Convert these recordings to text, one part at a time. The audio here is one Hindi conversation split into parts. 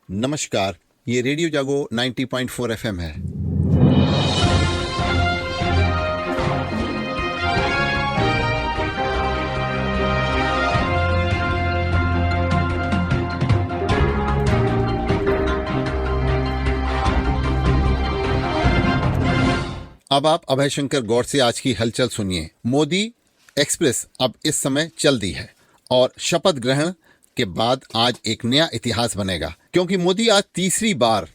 नमस्कार, ये रेडियो जागो 90.4 एफएम है। अब आप अभय शंकर गौड़ से आज की हलचल सुनिए। मोदी एक्सप्रेस अब इस समय चल दी है और शपथ ग्रहण के बाद आज एक नया इतिहास बनेगा, क्योंकि मोदी आज तीसरी बार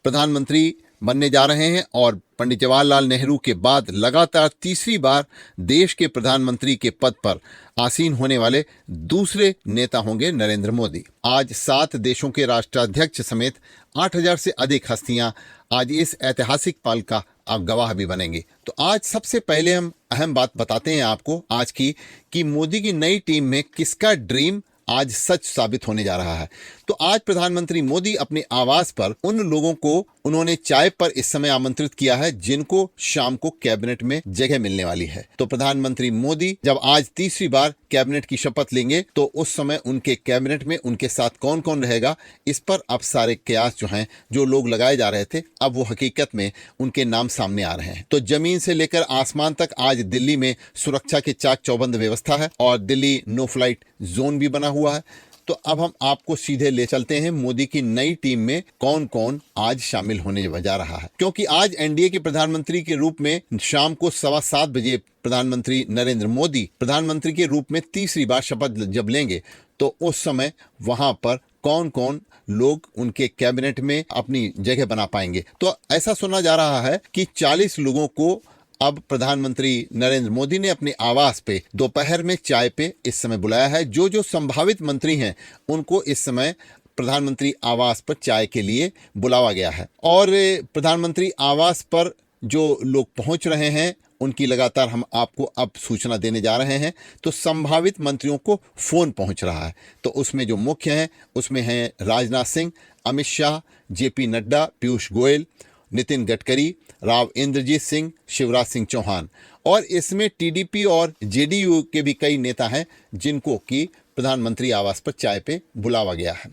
प्रधानमंत्री बनने जा रहे हैं और पंडित जवाहरलाल नेहरू के बाद लगातार तीसरी बार देश के प्रधानमंत्री के पद पर आसीन होने वाले दूसरे नेता होंगे नरेंद्र मोदी। आज 7 देशों के राष्ट्राध्यक्ष समेत 8000 से अधिक हस्तियां आज इस ऐतिहासिक पल का गवाह भी बनेंगे। तो आज सबसे पहले हम अहम बात बताते हैं आपको आज की, कि मोदी की नई टीम में किसका ड्रीम आज सच साबित होने जा रहा है। तो आज प्रधानमंत्री मोदी अपने आवास पर उन लोगों को उन्होंने चाय पर इस समय आमंत्रित किया है जिनको शाम को कैबिनेट में जगह मिलने वाली है। तो प्रधानमंत्री मोदी जब आज तीसरी बार कैबिनेट की शपथ लेंगे तो उस समय उनके कैबिनेट में उनके साथ कौन कौन रहेगा, इस पर अब सारे कयास जो हैं, जो लोग लगाए जा रहे थे, अब वो हकीकत में उनके नाम सामने आ रहे हैं। तो जमीन से लेकर आसमान तक आज दिल्ली में सुरक्षा के चाक चौबंद व्यवस्था है और दिल्ली नो फ्लाइट जोन भी बना हुआ है। तो अब हम आपको सीधे ले चलते हैं मोदी की नई टीम में कौन कौन आज शामिल होने जा रहा है, क्योंकि आज एनडीए के प्रधानमंत्री के रूप में शाम को 7:15 बजे प्रधानमंत्री नरेंद्र मोदी प्रधानमंत्री के रूप में तीसरी बार शपथ जब लेंगे तो उस समय वहां पर कौन कौन लोग उनके कैबिनेट में अपनी जगह बना पाएंगे। तो ऐसा सुना जा रहा है कि 40 लोगों को अब प्रधानमंत्री नरेंद्र मोदी ने अपने आवास पे दोपहर में चाय पे इस समय बुलाया है। जो जो संभावित मंत्री हैं उनको इस समय प्रधानमंत्री आवास पर चाय के लिए बुलावा गया है और प्रधानमंत्री आवास पर जो लोग पहुंच रहे हैं उनकी लगातार हम आपको अब सूचना देने जा रहे हैं। तो संभावित मंत्रियों को फोन पहुंच रहा है। तो उसमें जो मुख्य हैं उसमें हैं राजनाथ सिंह, अमित शाह, जेपी नड्डा, पीयूष गोयल, नितिन गडकरी, राव इंद्रजीत सिंह, शिवराज सिंह चौहान, और इसमें टीडीपी और जेडीयू के भी कई नेता हैं जिनको कि प्रधानमंत्री आवास पर चाय पे बुलावा गया है।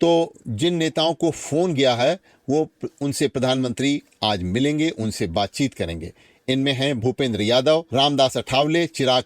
तो जिन नेताओं को फोन गया है वो उनसे प्रधानमंत्री आज मिलेंगे, उनसे बातचीत करेंगे। इनमें हैं भूपेंद्र यादव, रामदास अठावले, चिराग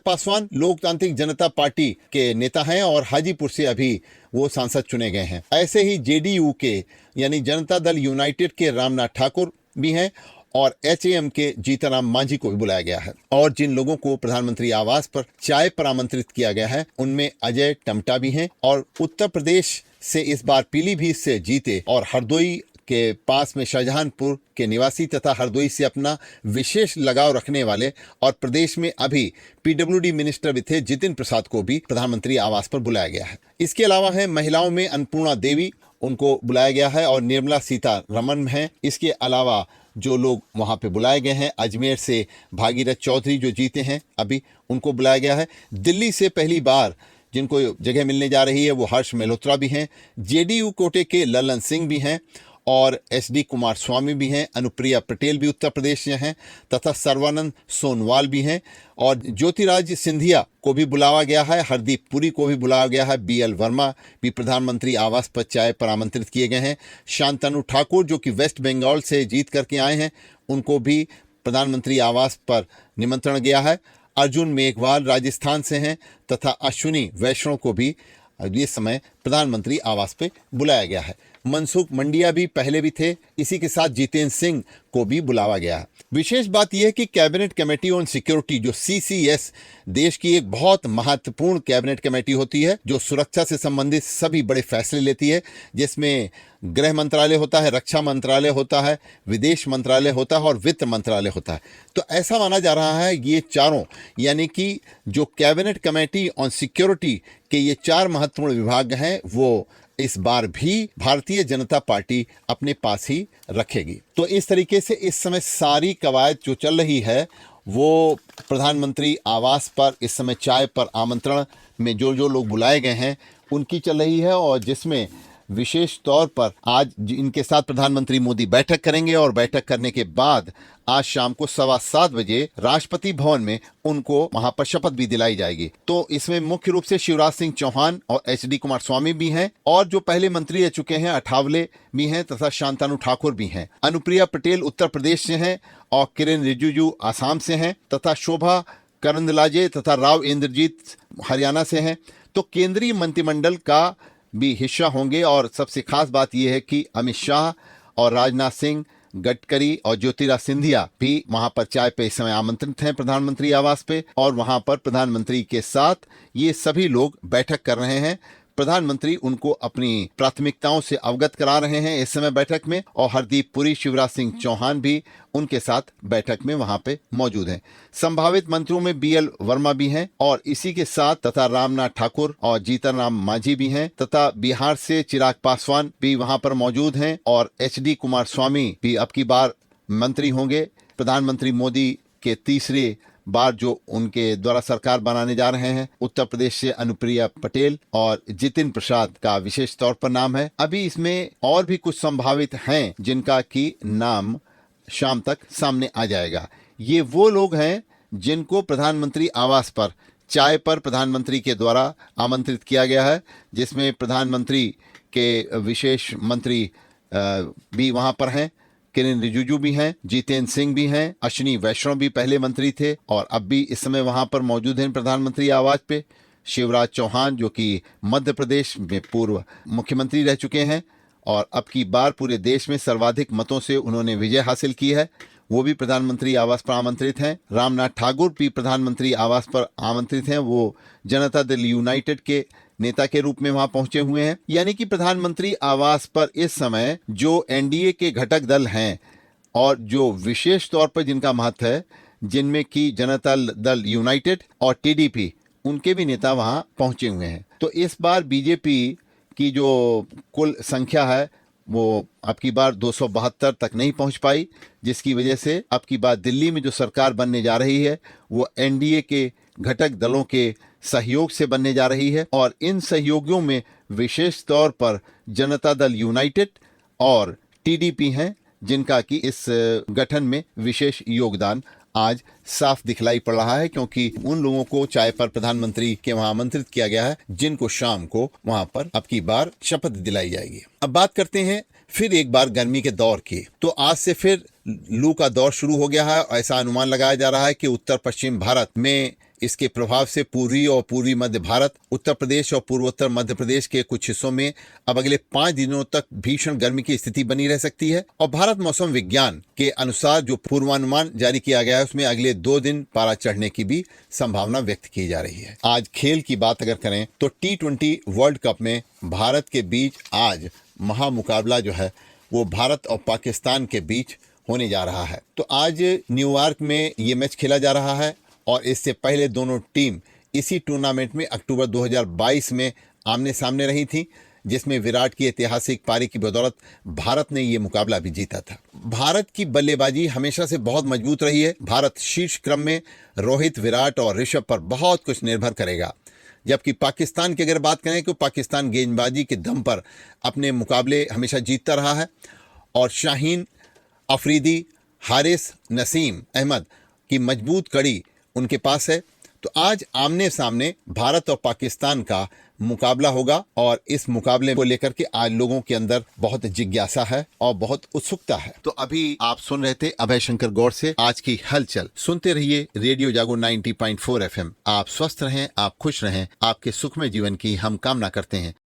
पासवान लोकतांत्रिक जनता पार्टी के नेता हैं और हाजीपुर से अभी वो सांसद चुने गए हैं। ऐसे ही जेडीयू के यानी जनता दल यूनाइटेड के रामनाथ ठाकुर भी हैं और एचएएम के जीतनराम मांझी को भी बुलाया गया है। और जिन लोगों को प्रधानमंत्री आवास पर चाय पर आमंत्रित किया गया है उनमें अजय टमटा भी हैं और उत्तर प्रदेश से इस बार पीलीभीत से जीते और हरदोई के पास में शाहजहांपुर के निवासी तथा हरदोई से अपना विशेष लगाव रखने वाले और प्रदेश में अभी पीडब्ल्यूडी मिनिस्टर भी थे जितिन प्रसाद को भी प्रधानमंत्री आवास पर बुलाया गया है। इसके अलावा है महिलाओं में अन्नपूर्णा देवी, उनको बुलाया गया है और निर्मला सीतारमण हैं। इसके अलावा जो लोग वहां पे बुलाए गए हैं, अजमेर से भागीरथ चौधरी जो जीते हैं अभी, उनको बुलाया गया है। दिल्ली से पहली बार जिनको जगह मिलने जा रही है वो हर्ष मल्होत्रा भी हैं, जेडीयू कोटे के ललन सिंह भी हैं और एसडी कुमार स्वामी भी हैं, अनुप्रिया पटेल भी उत्तर प्रदेश से हैं तथा सर्वानंद सोनोवाल भी हैं और ज्योतिरादित्य सिंधिया को भी बुलावा गया है, हरदीप पुरी को भी बुलाया गया है, बीएल वर्मा भी प्रधानमंत्री आवास पर चाय पर आमंत्रित किए गए हैं। शांतनु ठाकुर जो कि वेस्ट बंगाल से जीत करके आए हैं उनको भी प्रधानमंत्री आवास पर निमंत्रण गया है। अर्जुन मेघवाल राजस्थान से हैं तथा अश्विनी वैष्णव को भी इस समय प्रधानमंत्री आवास पे बुलाया गया है। मनसुख मंडिया भी पहले भी थे। इसी के साथ जितेंद्र सिंह को भी बुलावा गया है। विशेष बात यह है कि कैबिनेट कमेटी ऑन सिक्योरिटी जो सीसीएस देश की एक बहुत महत्वपूर्ण कैबिनेट कमेटी होती है जो सुरक्षा से संबंधित सभी बड़े फैसले लेती है, जिसमें गृह मंत्रालय होता है, रक्षा मंत्रालय होता है, विदेश मंत्रालय होता है और वित्त मंत्रालय होता है। तो ऐसा माना जा रहा है ये चारों यानी कि जो कैबिनेट कमेटी ऑन सिक्योरिटी के ये 4 महत्वपूर्ण विभाग हैं वो इस बार भी भारतीय जनता पार्टी अपने पास ही रखेगी। तो इस तरीके से इस समय सारी कवायद जो चल रही है वो प्रधानमंत्री आवास पर इस समय चाय पर आमंत्रण में जो जो लोग बुलाए गए हैं उनकी चल रही है और जिसमें विशेष तौर पर आज इनके साथ प्रधानमंत्री मोदी बैठक करेंगे और बैठक करने के बाद आज शाम को 7:15 बजे राष्ट्रपति भवन में उनको वहां पर शपथ भी दिलाई जाएगी। तो इसमें मुख्य रूप से शिवराज सिंह चौहान और HD कुमारस्वामी भी हैं और जो पहले मंत्री रह चुके हैं अठावले भी हैं तथा शांतनु ठाकुर भी हैं। अनुप्रिया पटेल उत्तर प्रदेश से हैं और किरेन रिजिजू आसाम से हैं तथा शोभा करंदलाजे तथा राव इंद्रजीत हरियाणा से हैं। तो केंद्रीय मंत्रिमंडल का भी हिस्सा होंगे और सबसे खास बात यह है कि अमित शाह और राजनाथ सिंह, गडकरी और ज्योतिरादित्य सिंधिया भी वहां पर चाय पे इस समय आमंत्रित हैं प्रधानमंत्री आवास पे और वहां पर प्रधानमंत्री के साथ ये सभी लोग बैठक कर रहे हैं। प्रधानमंत्री उनको अपनी प्राथमिकताओं से अवगत करा रहे हैं इस समय बैठक में और हरदीप पुरी, शिवराज सिंह चौहान भी उनके साथ बैठक में वहां पे मौजूद हैं। संभावित मंत्रियों में BL वर्मा भी हैं और इसी के साथ तथा रामनाथ ठाकुर और जीतन राम मांझी भी हैं तथा बिहार से चिराग पासवान भी वहां पर मौजूद हैं और HD कुमारस्वामी भी अब की बार मंत्री होंगे। प्रधानमंत्री मोदी के तीसरे बार जो उनके द्वारा सरकार बनाने जा रहे हैं। उत्तर प्रदेश से अनुप्रिया पटेल और जितिन प्रसाद का विशेष तौर पर नाम है। अभी इसमें और भी कुछ संभावित हैं जिनका की नाम शाम तक सामने आ जाएगा। ये वो लोग हैं जिनको प्रधानमंत्री आवास पर चाय पर प्रधानमंत्री के द्वारा आमंत्रित किया गया है, जिसमें प्रधानमंत्री के विशेष मंत्री भी वहां पर हैं। किरेन रिजिजू भी हैं, जितेंद्र सिंह भी हैं, अश्विनी वैष्णव भी पहले मंत्री थे और अब भी इस समय वहां पर मौजूद हैं प्रधानमंत्री आवास पे। शिवराज चौहान जो कि मध्य प्रदेश में पूर्व मुख्यमंत्री रह चुके हैं और अब की बार पूरे देश में सर्वाधिक मतों से उन्होंने विजय हासिल की है, वो भी प्रधानमंत्री आवास पर आमंत्रित हैं। रामनाथ ठाकुर भी प्रधानमंत्री आवास पर आमंत्रित हैं, वो जनता दल यूनाइटेड के नेता के रूप में वहां पहुंचे हुए हैं। यानी कि प्रधानमंत्री आवास पर इस समय जो NDA के घटक दल हैं और जो विशेष तौर पर जिनका महत्व है, जिनमें कि जनता दल यूनाइटेड और TDP, उनके भी नेता वहां पहुंचे हुए हैं। तो इस बार BJP की जो कुल संख्या है वो अब की बार 272 तक नहीं पहुंच पाई, जिसकी वजह से अब की बार दिल्ली में जो सरकार बनने जा रही है वो NDA के घटक दलों के सहयोग से बनने जा रही है और इन सहयोगियों में विशेष तौर पर जनता दल यूनाइटेड और TDP हैं, जिनका कि इस गठन में विशेष योगदान आज साफ दिखलाई पड़ रहा है, क्योंकि उन लोगों को चाय पर प्रधानमंत्री के वहां आमंत्रित किया गया है जिनको शाम को वहां पर अब की बार शपथ दिलाई जाएगी। अब बात करते हैं फिर एक बार गर्मी के दौर की। तो आज से फिर लू का दौर शुरू हो गया है। ऐसा अनुमान लगाया जा रहा है कि उत्तर पश्चिम भारत में इसके प्रभाव से पूर्वी और पूर्वी मध्य भारत, उत्तर प्रदेश और पूर्वोत्तर मध्य प्रदेश के कुछ हिस्सों में अब अगले 5 दिनों तक भीषण गर्मी की स्थिति बनी रह सकती है। और भारत मौसम विज्ञान के अनुसार जो पूर्वानुमान जारी किया गया है उसमें अगले 2 दिन पारा चढ़ने की भी संभावना व्यक्त की जा रही है। आज खेल की बात अगर करें तो T20 वर्ल्ड कप में भारत के बीच आज महामुकाबला जो है वो भारत और पाकिस्तान के बीच होने जा रहा है। तो आज न्यूयॉर्क में ये मैच खेला जा रहा है और इससे पहले दोनों टीम इसी टूर्नामेंट में अक्टूबर 2022 में आमने सामने रही थी, जिसमें विराट की ऐतिहासिक पारी की बदौलत भारत ने ये मुकाबला भी जीता था। भारत की बल्लेबाजी हमेशा से बहुत मजबूत रही है। भारत शीर्ष क्रम में रोहित, विराट और ऋषभ पर बहुत कुछ निर्भर करेगा। जबकि पाकिस्तान की अगर बात करें तो पाकिस्तान गेंदबाजी के दम पर अपने मुकाबले हमेशा जीतता रहा है और शाहीन अफरीदी, हारिस, नसीम अहमद की मजबूत कड़ी उनके पास है। तो आज आमने सामने भारत और पाकिस्तान का मुकाबला होगा और इस मुकाबले को लेकर के आज लोगों के अंदर बहुत जिज्ञासा है और बहुत उत्सुकता है। तो अभी आप सुन रहे थे अभय शंकर गौड़ से आज की हलचल। सुनते रहिए रेडियो जागो 90.4 FM। आप स्वस्थ रहें, आप खुश रहें, आपके सुखमय जीवन की हम कामना करते हैं।